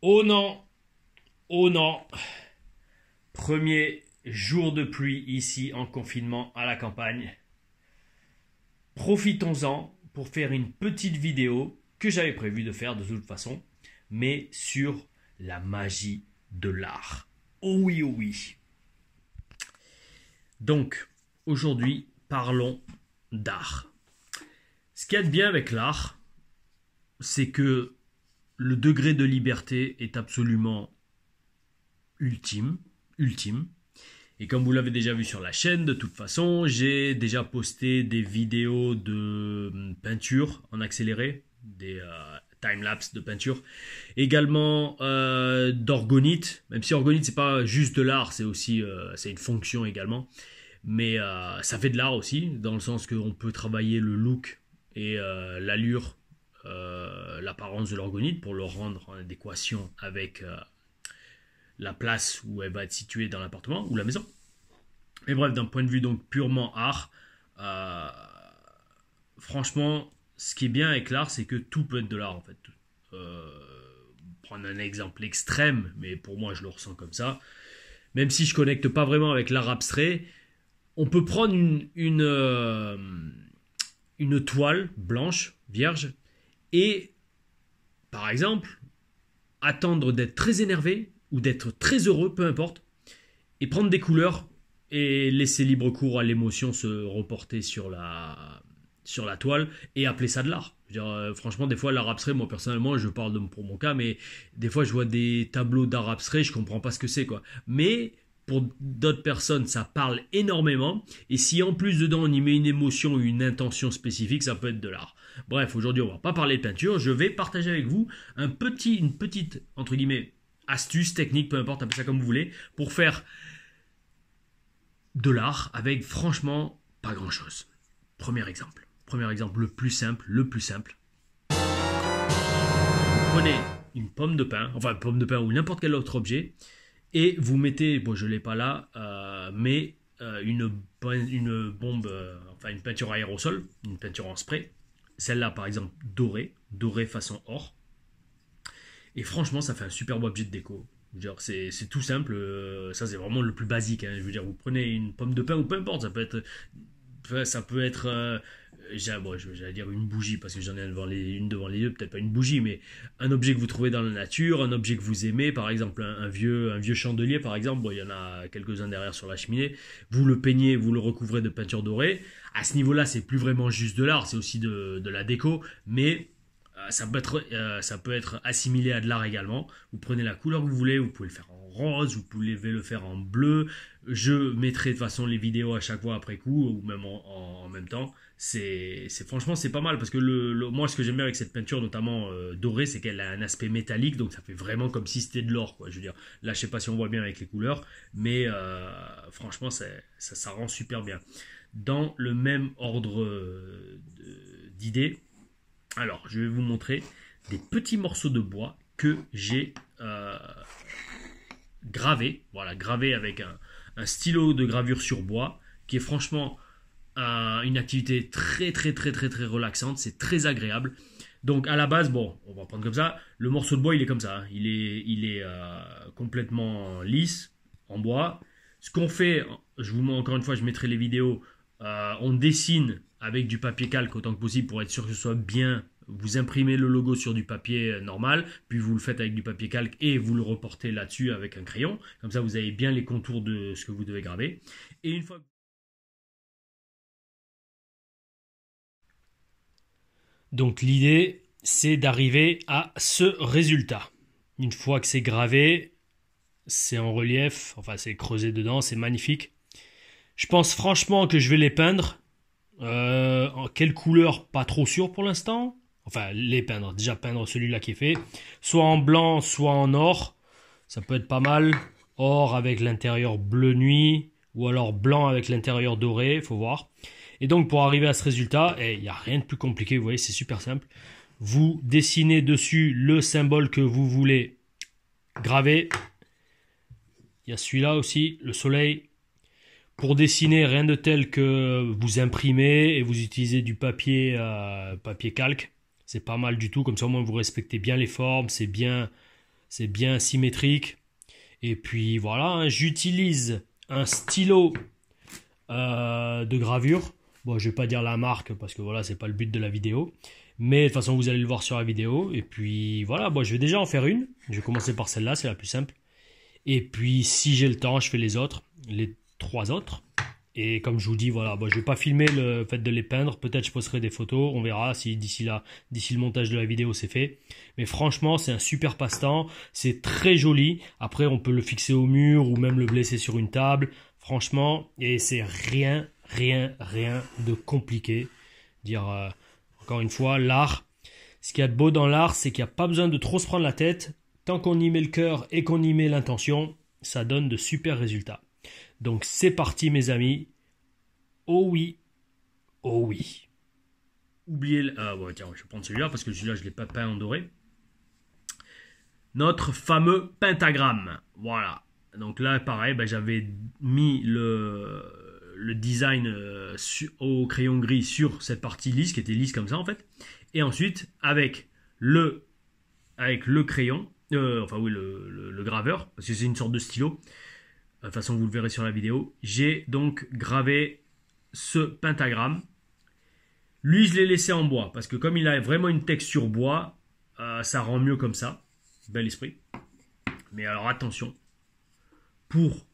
Oh non, oh non. Premier jour de pluie ici en confinement à la campagne. Profitons-en pour faire une petite vidéo que j'avais prévu de faire de toute façon, mais sur la magie de l'art. Oh oui, oh oui. Donc, aujourd'hui, parlons d'art. Ce qu'il y a de bien avec l'art, c'est que le degré de liberté est absolument ultime. Et comme vous l'avez déjà vu sur la chaîne, de toute façon, j'ai déjà posté des vidéos de peinture en accéléré, des timelapse de peinture, également d'orgonite, même si orgonite c'est pas juste de l'art, c'est aussi c'est une fonction également, mais ça fait de l'art aussi, dans le sens qu'on peut travailler le look et l'allure, l'apparence de l'orgonite pour le rendre en adéquation avec la place où elle va être située dans l'appartement ou la maison. Et bref, d'un point de vue donc purement art, euh, franchement, ce qui est bien avec l'art, c'est que tout peut être de l'art en fait. Euh, Prendre un exemple extrême, mais pour moi je le ressens comme ça. Même si je connecte pas vraiment avec l'art abstrait, on peut prendre une toile blanche, vierge, et par exemple attendre d'être très énervé ou d'être très heureux, peu importe, et prendre des couleurs et laisser libre cours à l'émotion se reporter sur la toile et appeler ça de l'art. Je veux dire, franchement, des fois, l'art abstrait, moi personnellement, je parle pour mon cas, mais des fois, je vois des tableaux d'art abstrait, je comprends pas ce que c'est, quoi. Mais pour d'autres personnes, ça parle énormément. Et si en plus dedans, on y met une émotion ou une intention spécifique, ça peut être de l'art. Bref, aujourd'hui, on va pas parler de peinture. Je vais partager avec vous une petite, entre guillemets, astuce, technique, peu importe, appelez ça comme vous voulez, pour faire de l'art avec franchement pas grand chose. Premier exemple, le plus simple, Vous prenez une pomme de pain, enfin une pomme de pain ou n'importe quel autre objet, et vous mettez, bon je l'ai pas là, mais une bombe, enfin une peinture aérosol, une peinture en spray, celle-là par exemple dorée façon or, et franchement ça fait un superbe objet de déco. C'est tout simple, ça c'est vraiment le plus basique. Hein. Je veux dire, vous prenez une pomme de pain ou peu importe, ça peut être j'allais dire une bougie parce que j'en ai une devant les yeux, peut-être pas une bougie, mais un objet que vous trouvez dans la nature, un objet que vous aimez, par exemple un vieux chandelier par exemple, bon, il y en a quelques-uns derrière sur la cheminée, vous le peignez, vous le recouvrez de peinture dorée. À ce niveau-là, c'est plus vraiment juste de l'art, c'est aussi de la déco, mais ça peut être assimilé à de l'art également. Vous prenez la couleur que vous voulez, vous pouvez le faire en rose, vous pouvez le faire en bleu. Je mettrai de toute façon les vidéos à chaque fois après coup, ou même en même temps. Franchement, c'est pas mal parce que moi, ce que j'aime bien avec cette peinture, notamment dorée, c'est qu'elle a un aspect métallique, donc ça fait vraiment comme si c'était de l'or, quoi. Je veux dire, là, je sais pas si on voit bien avec les couleurs, mais franchement, ça rend super bien. Dans le même ordre d'idées, alors, je vais vous montrer des petits morceaux de bois que j'ai gravés. Voilà, gravés avec un stylo de gravure sur bois, qui est franchement une activité très très très très très relaxante. C'est très agréable. Donc à la base, bon, on va prendre comme ça. Le morceau de bois, il est comme ça. Hein. Il est complètement lisse en bois. Ce qu'on fait, je vous montre encore une fois, je mettrai les vidéos. On dessine avec du papier calque autant que possible pour être sûr que ce soit bien. Vous imprimez le logo sur du papier normal, puis vous le faites avec du papier calque et vous le reportez là-dessus avec un crayon. Comme ça, vous avez bien les contours de ce que vous devez graver. Et une fois. Donc l'idée, c'est d'arriver à ce résultat. Une fois que c'est gravé, c'est en relief, enfin c'est creusé dedans, c'est magnifique. Je pense franchement que je vais les peindre. En quelle couleur, pas trop sûr pour l'instant. Enfin, les peindre. Déjà peindre celui-là qui est fait. Soit en blanc, soit en or. Ça peut être pas mal. Or avec l'intérieur bleu nuit. Ou alors blanc avec l'intérieur doré. Faut voir. Et donc pour arriver à ce résultat, il n'y a rien de plus compliqué. Vous voyez, c'est super simple. Vous dessinez dessus le symbole que vous voulez graver. Il y a celui-là aussi, le soleil. Pour dessiner, rien de tel que vous imprimez et vous utilisez du papier calque. C'est pas mal du tout, comme ça au moins vous respectez bien les formes, c'est bien c'est bien symétrique. Et puis voilà, hein, j'utilise un stylo de gravure. Bon, je vais pas dire la marque parce que voilà, c'est pas le but de la vidéo. Mais de toute façon, vous allez le voir sur la vidéo. Et puis voilà, bon, je vais déjà en faire une. Je vais commencer par celle-là, c'est la plus simple. Et puis si j'ai le temps, je fais les autres, les 3 autres. Et comme je vous dis, voilà, bon, je vais pas filmer le fait de les peindre. Peut-être je posterai des photos, on verra si d'ici là, d'ici le montage de la vidéo, c'est fait. Mais franchement, c'est un super passe-temps. C'est très joli. Après, on peut le fixer au mur ou même le blesser sur une table. Franchement, et c'est rien de compliqué. Dire, encore une fois, l'art. Ce qu'il y a de beau dans l'art, c'est qu'il n'y a pas besoin de trop se prendre la tête. Tant qu'on y met le cœur et qu'on y met l'intention, ça donne de super résultats. Donc c'est parti mes amis. Oh oui. Oh oui. Oubliez le... Ah bon tiens, je vais prendre celui-là parce que celui-là je ne l'ai pas peint en doré. Notre fameux pentagramme. Voilà. Donc là pareil, ben, j'avais mis le design au crayon gris sur cette partie lisse qui était lisse comme ça en fait. Et ensuite avec le crayon, enfin oui le graveur, parce que c'est une sorte de stylo. De toute façon, vous le verrez sur la vidéo. J'ai donc gravé ce pentagramme. Lui, je l'ai laissé en bois. Parce que comme il a vraiment une texture bois, ça rend mieux comme ça. Bel esprit. Mais alors attention. Pour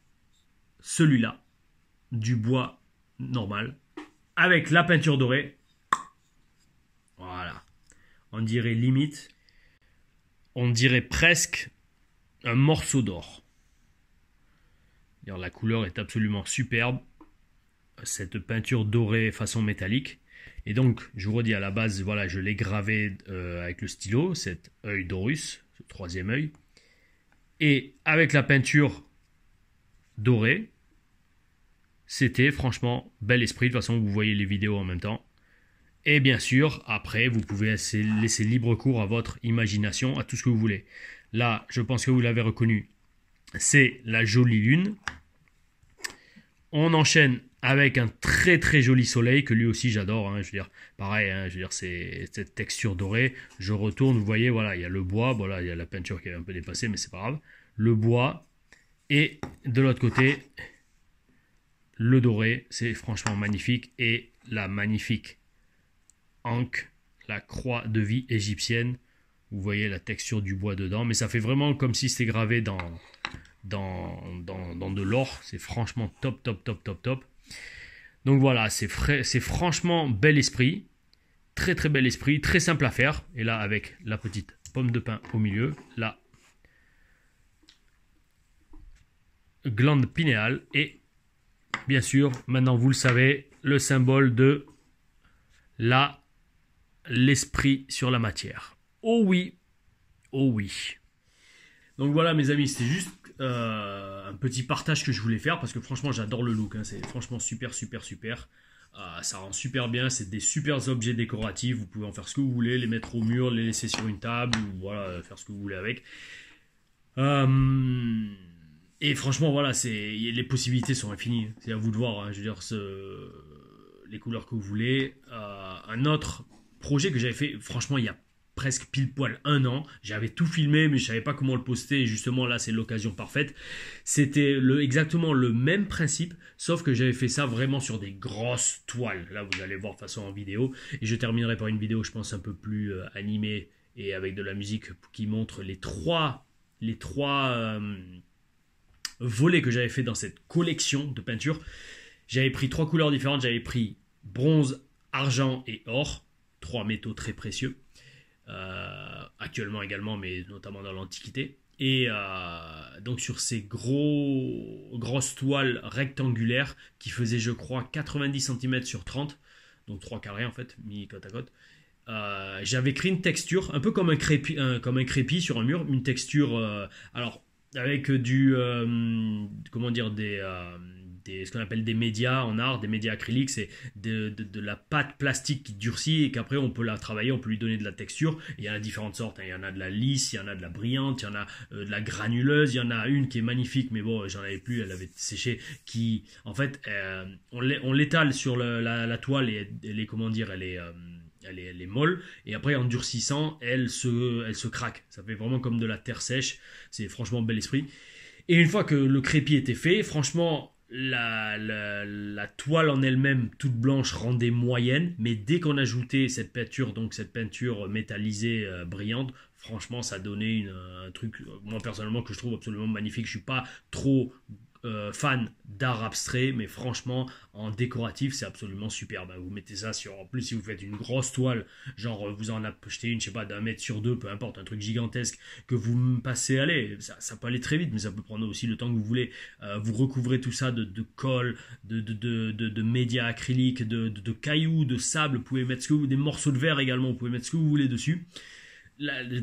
celui-là, du bois normal, avec la peinture dorée. Voilà. On dirait limite. On dirait presque un morceau d'or. La couleur est absolument superbe, cette peinture dorée façon métallique. Et donc, je vous redis à la base, voilà, je l'ai gravé avec le stylo, cet œil d'Horus, ce 3e œil. Et avec la peinture dorée, c'était franchement bel esprit. De toute façon, vous voyez les vidéos en même temps. Et bien sûr, après, vous pouvez laisser libre cours à votre imagination, à tout ce que vous voulez. Là, je pense que vous l'avez reconnu, c'est la jolie lune. On enchaîne avec un très joli soleil que lui aussi j'adore. Hein, je veux dire, pareil, hein, je veux dire, c'est cette texture dorée. Je retourne, vous voyez, voilà, il y a le bois, voilà, il y a la peinture qui est un peu dépassée, mais c'est pas grave. Le bois et de l'autre côté, le doré, c'est franchement magnifique et la magnifique ankh, la croix de vie égyptienne. Vous voyez la texture du bois dedans, mais ça fait vraiment comme si c'était gravé dans de l'or. C'est franchement top. Donc voilà, c'est franchement bel esprit. Très bel esprit, très simple à faire. Et là, avec la petite pomme de pin au milieu, la glande pinéale. Et bien sûr, maintenant vous le savez, le symbole de l'esprit sur la matière. Oh oui. Donc voilà mes amis, c'était juste un petit partage que je voulais faire parce que franchement j'adore le look, hein. C'est franchement super. Ça rend super bien, c'est des super objets décoratifs, vous pouvez en faire ce que vous voulez, les mettre au mur, les laisser sur une table, ou voilà, faire ce que vous voulez avec. Et franchement voilà, les possibilités sont infinies, c'est à vous de voir, hein. Je veux dire, les couleurs que vous voulez. Un autre projet que j'avais fait, franchement il y a presque pile poil 1 an, j'avais tout filmé mais je savais pas comment le poster et justement là c'est l'occasion parfaite. C'était exactement le même principe sauf que j'avais fait ça vraiment sur des grosses toiles. Là vous allez voir de toute façon en vidéo et je terminerai par une vidéo je pense un peu plus animée et avec de la musique qui montre les trois volets que j'avais fait dans cette collection de peinture. J'avais pris 3 couleurs différentes, j'avais pris bronze, argent et or, 3 métaux très précieux. Actuellement également, mais notamment dans l'Antiquité. Et donc sur ces grosses toiles rectangulaires qui faisaient, je crois, 90 cm sur 30, donc 3 carrés en fait, mis côte à côte. J'avais créé une texture, un peu comme un crépi sur un mur, une texture, alors avec ce qu'on appelle des médias en art, des médias acryliques, c'est de la pâte plastique qui durcit et qu'après on peut la travailler, on peut lui donner de la texture. Et il y en a différentes sortes, hein. Il y en a de la lisse, il y en a de la brillante, il y en a de la granuleuse, il y en a une qui est magnifique, mais bon, j'en avais plus, elle avait séché, qui en fait, on l'étale sur la toile et elle est, comment dire, elle est elle est molle, et après en durcissant, elle se craque. Ça fait vraiment comme de la terre sèche. C'est franchement bel esprit. Et une fois que le crépi était fait, franchement, la toile en elle-même, toute blanche, rendait moyenne. Mais dès qu'on ajoutait cette peinture, donc cette peinture métallisée brillante, franchement, ça donnait un truc, moi personnellement, que je trouve absolument magnifique. Je suis pas trop fan d'art abstrait, mais franchement en décoratif c'est absolument superbe. Vous mettez ça sur, en plus si vous faites une grosse toile, genre vous en achetez une, je sais pas, d'1 mètre sur 2, peu importe, un truc gigantesque que vous passez, allez, ça peut aller très vite, mais ça peut prendre aussi le temps que vous voulez. Vous recouvrez tout ça de colle, de média acrylique, de cailloux, de sable, vous pouvez mettre ce que vous, des morceaux de verre également, vous pouvez mettre ce que vous voulez dessus.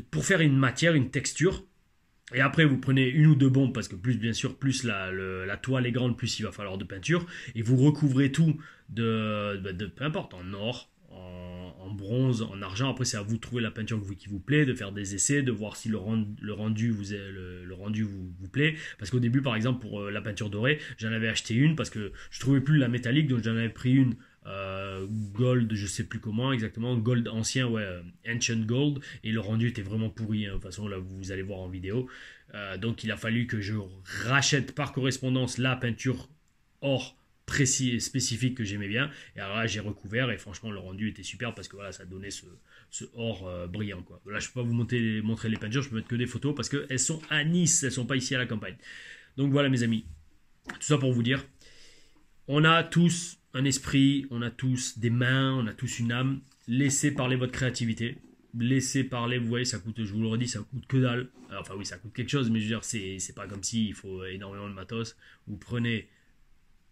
Pour faire une matière, une texture. Et après, vous prenez une ou deux bombes, parce que plus, bien sûr, plus la toile est grande, plus il va falloir de peinture. Et vous recouvrez tout peu importe, en or, en bronze, en argent. Après, c'est à vous de trouver la peinture qui vous plaît, de faire des essais, de voir si le rendu vous plaît. Parce qu'au début, par exemple, pour la peinture dorée, j'en avais acheté une parce que je trouvais plus la métallique, donc j'en avais pris une gold, je sais plus comment exactement, gold ancien, ouais, ancient gold, et le rendu était vraiment pourri, hein, de toute façon là vous allez voir en vidéo. Donc il a fallu que je rachète par correspondance la peinture or précis et spécifique que j'aimais bien, et alors là j'ai recouvert, et franchement le rendu était super parce que voilà, ça donnait ce or brillant, quoi. Là je peux pas vous montrer les peintures, je peux mettre que des photos parce qu'elles sont à Nice, elles sont pas ici à la campagne. Donc voilà mes amis, tout ça pour vous dire, on a tous un esprit, on a tous des mains, on a tous une âme. Laissez parler votre créativité. Laissez parler, vous voyez, ça coûte, je vous le redis, ça coûte que dalle. Enfin oui, ça coûte quelque chose, mais je veux dire, c'est pas comme si il faut énormément de matos. Vous prenez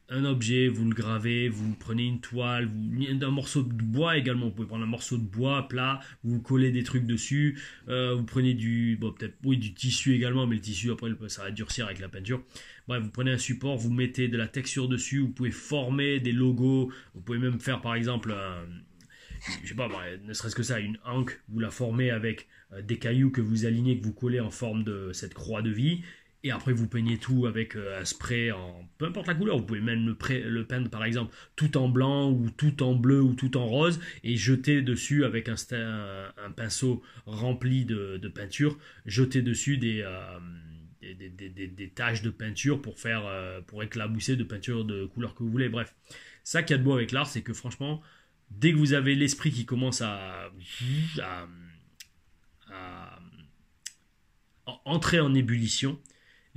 un objet, vous le gravez, vous prenez une toile, un morceau de bois également, vous pouvez prendre un morceau de bois plat, vous collez des trucs dessus, vous prenez du tissu également, mais le tissu après ça va durcir avec la peinture. Bref, vous prenez un support, vous mettez de la texture dessus, vous pouvez former des logos, vous pouvez même faire par exemple je sais pas, ne serait-ce que ça, une anque, vous la formez avec des cailloux que vous alignez, que vous collez en forme de cette croix de vie. Et après, vous peignez tout avec un spray en peu importe la couleur. Vous pouvez même le peindre, par exemple, tout en blanc ou tout en bleu ou tout en rose, et jeter dessus avec un pinceau rempli de peinture, jeter dessus des taches de peinture pour éclabousser de peinture de couleur que vous voulez. Bref, ça qu'il y a de beau avec l'art, c'est que franchement, dès que vous avez l'esprit qui commence à entrer en ébullition,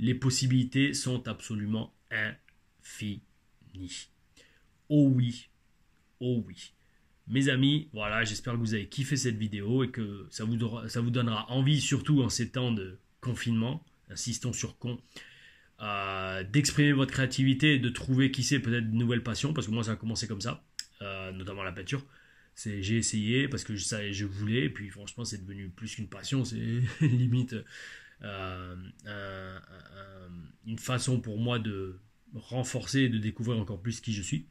les possibilités sont absolument infinies. Oh oui, oh oui. Mes amis, voilà, j'espère que vous avez kiffé cette vidéo et que ça vous donnera envie, surtout en ces temps de confinement, insistons sur d'exprimer votre créativité et de trouver, qui sait, peut-être de nouvelles passions, parce que moi ça a commencé comme ça, notamment la peinture. J'ai essayé parce que je voulais, et puis franchement c'est devenu plus qu'une passion, c'est limite une façon pour moi de renforcer et de découvrir encore plus qui je suis.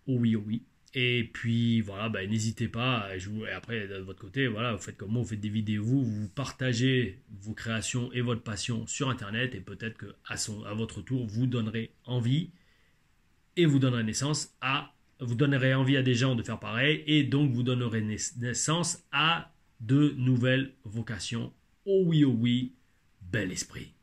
Oh oui, oh oui. Et puis voilà, n'hésitez pas. Et après, de votre côté, voilà, vous faites comme moi, vous faites des vidéos, vous partagez vos créations et votre passion sur Internet, et peut-être que à votre tour, vous donnerez envie et vous donnerez vous donnerez envie à des gens de faire pareil, et donc vous donnerez naissance à de nouvelles vocations. Oh oui, bel esprit.